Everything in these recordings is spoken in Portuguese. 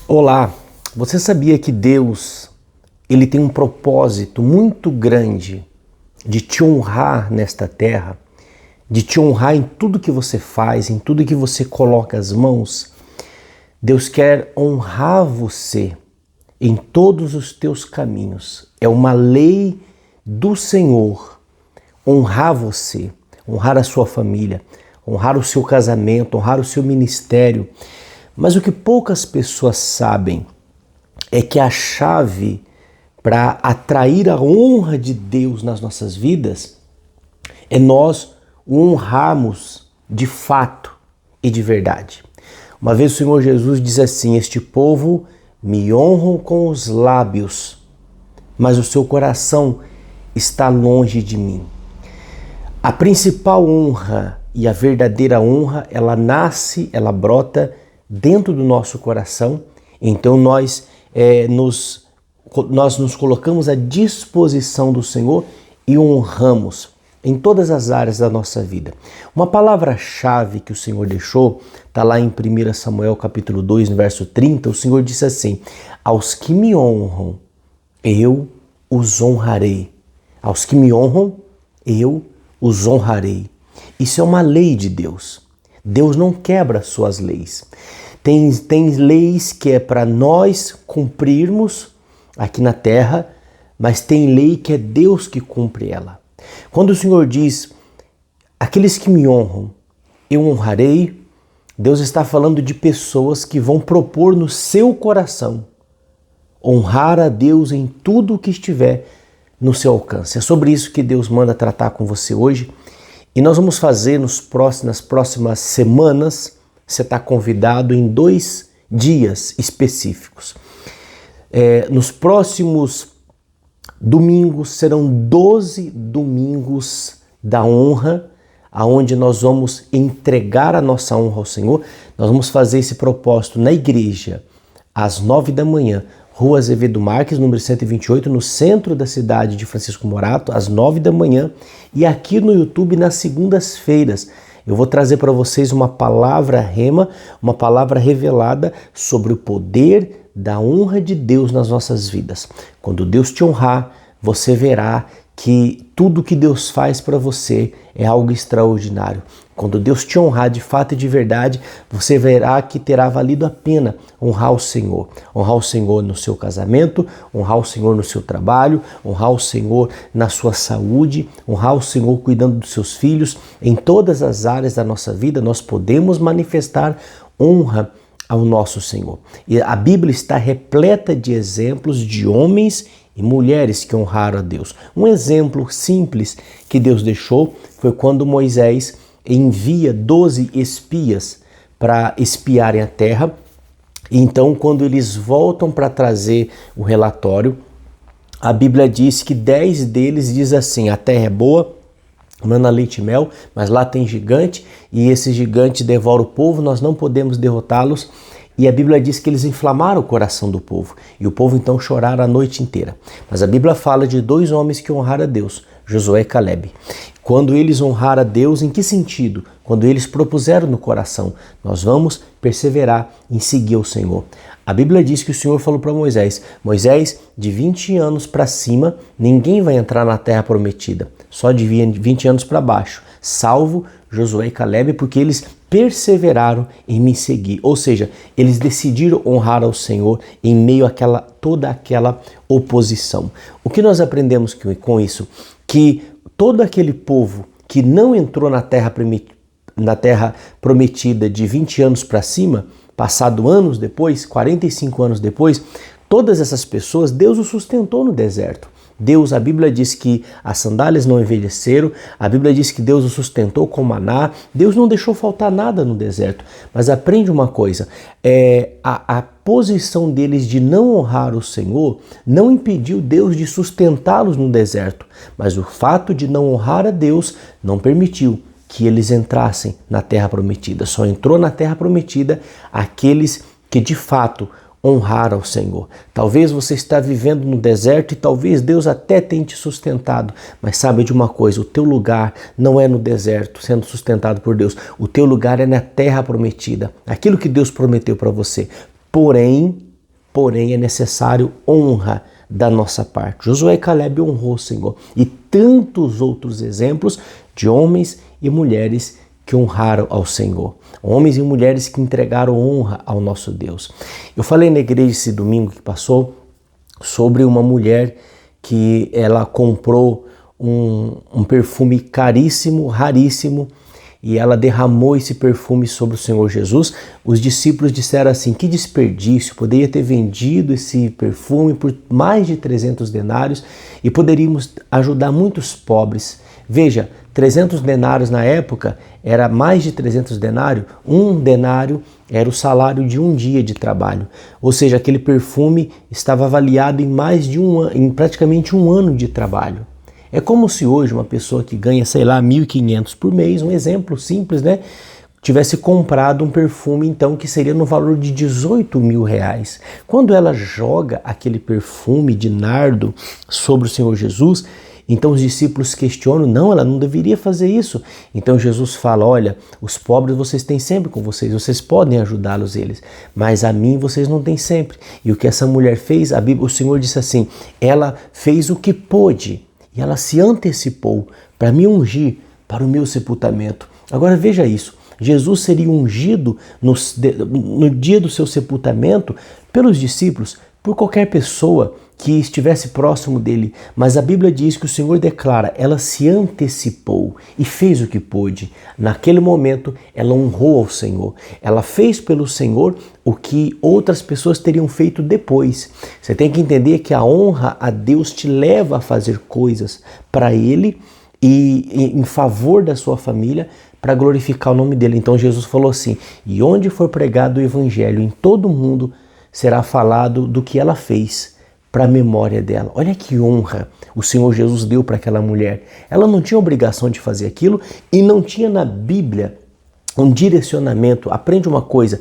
Olá, você sabia que Deus, ele tem um propósito muito grande de te honrar nesta terra, de te honrar em tudo que você faz, em tudo que você coloca as mãos? Deus quer honrar você em todos os teus caminhos. É uma lei do Senhor honrar você, honrar a sua família, honrar o seu casamento, honrar o seu ministério. Mas o que poucas pessoas sabem é que a chave para atrair a honra de Deus nas nossas vidas é nós o honrarmos de fato e de verdade. Uma vez o Senhor Jesus diz assim: este povo me honram com os lábios, mas o seu coração está longe de mim. A principal honra e a verdadeira honra, ela nasce, ela brota dentro do nosso coração. Então nós nos colocamos à disposição do Senhor e honramos em todas as áreas da nossa vida. Uma palavra-chave que o Senhor deixou está lá em 1 Samuel capítulo 2, no verso 30. O Senhor disse assim: aos que me honram, eu os honrarei. Aos que me honram, eu os honrarei. Isso é uma lei de Deus. Deus não quebra suas leis. Tem leis que é para nós cumprirmos aqui na terra, mas tem lei que é Deus que cumpre ela. Quando o Senhor diz, aqueles que me honram, eu honrarei, Deus está falando de pessoas que vão propor no seu coração honrar a Deus em tudo o que estiver no seu alcance. É sobre isso que Deus manda tratar com você hoje. E nós vamos fazer nas próximas semanas. Você está convidado em 2 dias específicos. Nos próximos domingos serão 12 domingos da honra, aonde nós vamos entregar a nossa honra ao Senhor. Nós vamos fazer esse propósito na igreja, às 9 da manhã, Rua Azevedo Marques, número 128, no centro da cidade de Francisco Morato, às 9 da manhã. E aqui no YouTube, nas segundas-feiras, eu vou trazer para vocês uma palavra rema, uma palavra revelada sobre o poder da honra de Deus nas nossas vidas. Quando Deus te honrar, você verá que tudo que Deus faz para você é algo extraordinário. Quando Deus te honrar de fato e de verdade, você verá que terá valido a pena honrar o Senhor. Honrar o Senhor no seu casamento, honrar o Senhor no seu trabalho, honrar o Senhor na sua saúde, honrar o Senhor cuidando dos seus filhos. Em todas as áreas da nossa vida, nós podemos manifestar honra ao nosso Senhor. E a Bíblia está repleta de exemplos de homens e mulheres que honraram a Deus. Um exemplo simples que Deus deixou foi quando Moisés envia 12 espias para espiarem a terra. E então, quando eles voltam para trazer o relatório, a Bíblia diz que 10 deles diz assim: a terra é boa, mana leite e mel, mas lá tem gigante e esse gigante devora o povo, nós não podemos derrotá-los. E a Bíblia diz que eles inflamaram o coração do povo e o povo então choraram a noite inteira. Mas a Bíblia fala de 2 homens que honraram a Deus, Josué e Calebe. Quando eles honraram a Deus, em que sentido? Quando eles propuseram no coração: nós vamos perseverar em seguir o Senhor. A Bíblia diz que o Senhor falou para Moisés: Moisés, de 20 anos para cima, ninguém vai entrar na terra prometida, só de 20 anos para baixo, salvo Josué e Calebe, porque eles perseveraram em me seguir. Ou seja, eles decidiram honrar ao Senhor em meio àquela toda aquela oposição. O que nós aprendemos com isso? Que todo aquele povo que não entrou na terra prometida de 20 anos para cima, passado anos depois, 45 anos depois, todas essas pessoas, Deus os sustentou no deserto. Deus, a Bíblia diz que as sandálias não envelheceram, a Bíblia diz que Deus os sustentou com maná, Deus não deixou faltar nada no deserto. Mas aprende uma coisa, a posição deles de não honrar o Senhor não impediu Deus de sustentá-los no deserto, mas o fato de não honrar a Deus não permitiu que eles entrassem na terra prometida. Só entrou na terra prometida aqueles que de fato honrar ao Senhor. Talvez você está vivendo no deserto e talvez Deus até tenha te sustentado, mas sabe de uma coisa, o teu lugar não é no deserto sendo sustentado por Deus, o teu lugar é na terra prometida, aquilo que Deus prometeu para você. Porém, porém é necessário honra da nossa parte. Josué e Caleb honrou o Senhor. E tantos outros exemplos de homens e mulheres que honraram ao Senhor. Homens e mulheres que entregaram honra ao nosso Deus. Eu falei na igreja esse domingo que passou sobre uma mulher que ela comprou um perfume caríssimo, raríssimo, e ela derramou esse perfume sobre o Senhor Jesus. Os discípulos disseram assim: que desperdício, poderia ter vendido esse perfume por mais de 300 denários e poderíamos ajudar muitos pobres. Veja, 300 denários na época era mais de 300 denários. Um denário era o salário de um dia de trabalho. Ou seja, aquele perfume estava avaliado em mais de em praticamente um ano de trabalho. É como se hoje uma pessoa que ganha, sei lá, 1.500 por mês, um exemplo simples, né? Tivesse comprado um perfume, então, que seria no valor de 18 mil reais. Quando ela joga aquele perfume de nardo sobre o Senhor Jesus, então os discípulos questionam: não, ela não deveria fazer isso. Então Jesus fala: olha, os pobres vocês têm sempre com vocês podem ajudá-los eles, mas a mim vocês não têm sempre. E o que essa mulher fez, o Senhor disse assim, ela fez o que pôde. E ela se antecipou para me ungir para o meu sepultamento. Agora veja isso, Jesus seria ungido no dia do seu sepultamento pelos discípulos, por qualquer pessoa que estivesse próximo dele. Mas a Bíblia diz que o Senhor declara, ela se antecipou e fez o que pôde. Naquele momento, ela honrou ao Senhor. Ela fez pelo Senhor o que outras pessoas teriam feito depois. Você tem que entender que a honra a Deus te leva a fazer coisas para Ele e em favor da sua família, para glorificar o nome dele. Então Jesus falou assim: e onde for pregado o evangelho em todo o mundo, será falado do que ela fez para a memória dela. Olha que honra o Senhor Jesus deu para aquela mulher. Ela não tinha obrigação de fazer aquilo e não tinha na Bíblia um direcionamento. Aprende uma coisa,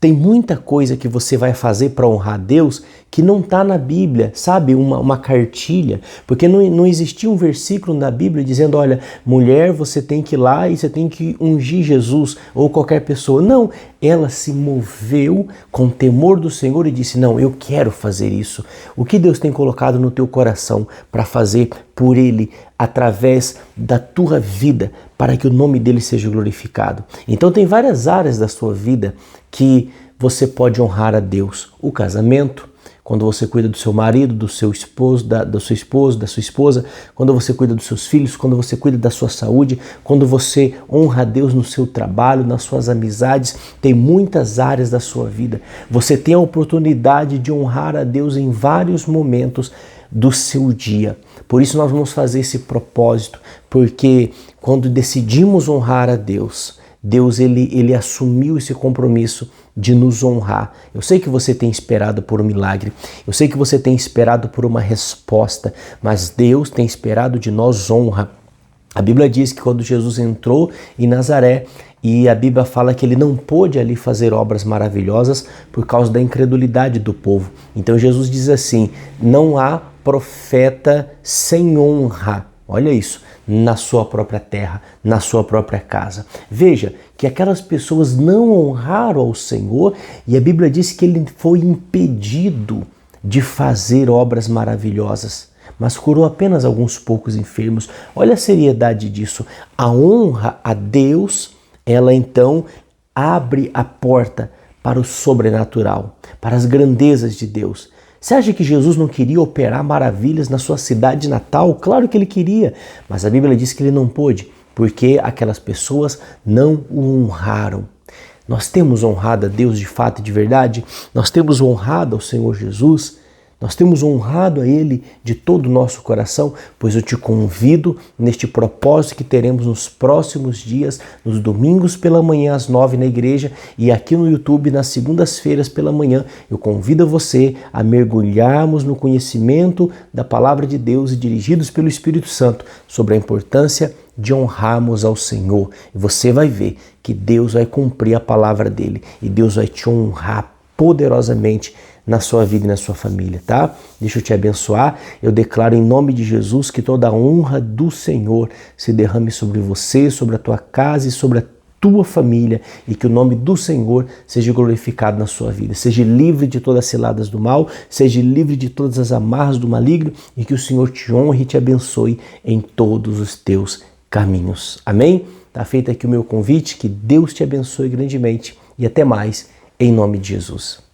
tem muita coisa que você vai fazer para honrar a Deus que não está na Bíblia, sabe? Uma cartilha, porque não existia um versículo na Bíblia dizendo: olha, mulher, você tem que ir lá e você tem que ungir Jesus ou qualquer pessoa. Não, ela se moveu com temor do Senhor e disse: não, eu quero fazer isso. O que Deus tem colocado no teu coração para fazer por Ele, através da tua vida, para que o nome dele seja glorificado. Então tem várias áreas da sua vida que você pode honrar a Deus. O casamento, quando você cuida do seu marido, do seu esposo, da sua esposa, quando você cuida dos seus filhos, quando você cuida da sua saúde, quando você honra a Deus no seu trabalho, nas suas amizades, tem muitas áreas da sua vida. Você tem a oportunidade de honrar a Deus em vários momentos do seu dia. Por isso nós vamos fazer esse propósito, porque quando decidimos honrar a Deus, Deus ele assumiu esse compromisso de nos honrar. Eu sei que você tem esperado por um milagre, eu sei que você tem esperado por uma resposta, mas Deus tem esperado de nós honra. A Bíblia diz que quando Jesus entrou em Nazaré, e a Bíblia fala que ele não pôde ali fazer obras maravilhosas por causa da incredulidade do povo. Então Jesus diz assim: não há profeta sem honra. Olha isso, na sua própria terra, na sua própria casa. Veja que aquelas pessoas não honraram ao Senhor e a Bíblia diz que ele foi impedido de fazer obras maravilhosas, mas curou apenas alguns poucos enfermos. Olha a seriedade disso. A honra a Deus, ela então abre a porta para o sobrenatural, para as grandezas de Deus. Você acha que Jesus não queria operar maravilhas na sua cidade natal? Claro que ele queria, mas a Bíblia diz que ele não pôde, porque aquelas pessoas não o honraram. Nós temos honrado a Deus de fato e de verdade? Nós temos honrado ao Senhor Jesus? Nós temos honrado a Ele de todo o nosso coração? Pois eu te convido neste propósito que teremos nos próximos dias, nos domingos pela manhã às 9 na igreja e aqui no YouTube nas segundas-feiras pela manhã. Eu convido você a mergulharmos no conhecimento da Palavra de Deus e dirigidos pelo Espírito Santo sobre a importância de honrarmos ao Senhor. E você vai ver que Deus vai cumprir a palavra dele e Deus vai te honrar poderosamente na sua vida e na sua família, tá? Deixa eu te abençoar. Eu declaro em nome de Jesus que toda a honra do Senhor se derrame sobre você, sobre a tua casa e sobre a tua família e que o nome do Senhor seja glorificado na sua vida. Seja livre de todas as ciladas do mal, seja livre de todas as amarras do maligno e que o Senhor te honre e te abençoe em todos os teus caminhos. Amém? Tá feito aqui o meu convite, que Deus te abençoe grandemente e até mais, em nome de Jesus.